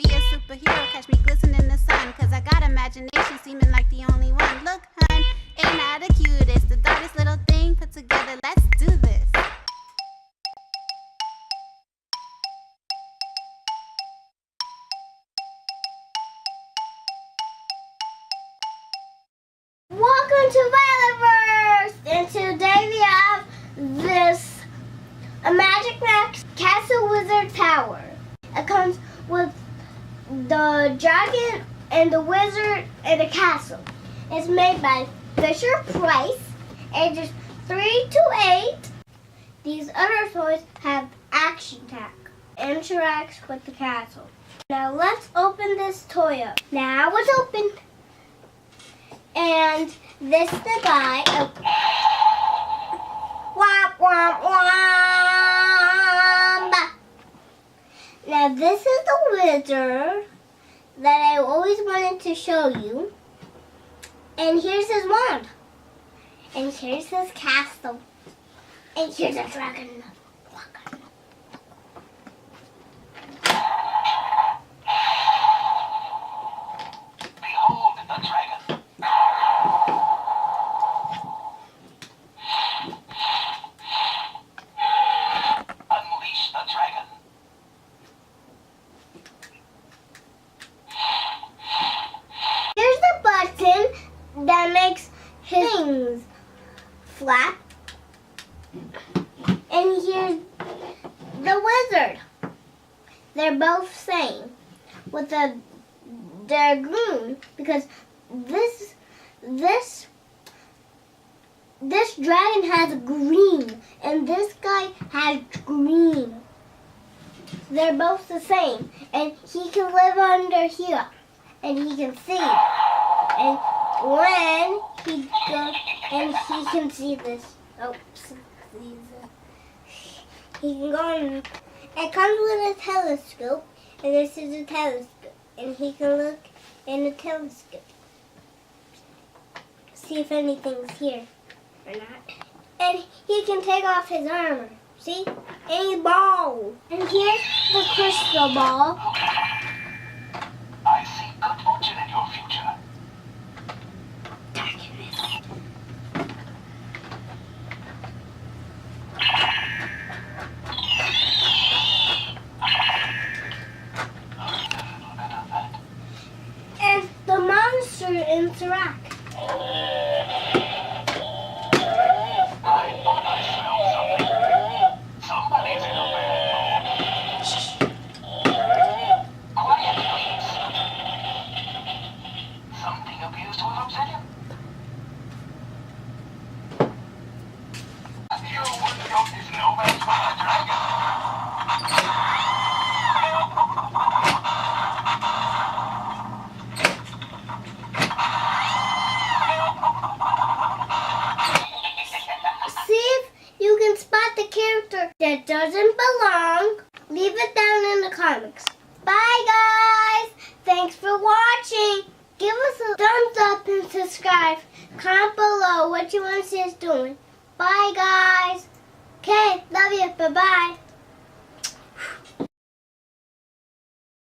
be a superhero, catch me glistening in the sun. Cause I got imagination, seeming like the only one. Look, hun, ain't I the cutest? The darkest little thing put together, let's do this. Welcome to Violette Verse! And today we have this Imaginext Castle Wizard Tower. It comes with the dragon and the wizard and the castle. It's made by Fisher Price, ages 3 to 8. These other toys have action tag. Interacts with the castle. Now let's open this toy up. Now it's open. And this is the guy. Oh. Womp, womp, womp. Now this is the wizard that I always wanted to show you. And here's his wand. And here's his castle. And here's a dragon. Behold the dragon. Unleash the dragon. Here's the button that makes his wings flap. And here's the wizard. They're both same. With they're green because this dragon has green and this guy has green. They're both the same, and he can live under here, and he can see. And when he goes, and he can see this. Oops, he can go in. It comes with a telescope, and this is a telescope, and he can look in the telescope, see if anything's here or not. And he can take off his armor. See? And he's bald. And here's the crystal ball. I see good fortune in your future. Darkness. And the monster interact. I thought I smelled something. Somebody's in a bad mood. Quiet, please. Something appears to have upset him. Your wardrobe is no match for the dragon. See if you can spot the character that doesn't belong. Leave it down in the comments. Bye guys! Thanks for watching. Give us a thumbs up and subscribe. Comment below what you want to see us doing. Bye guys. Okay, love you. Bye-bye.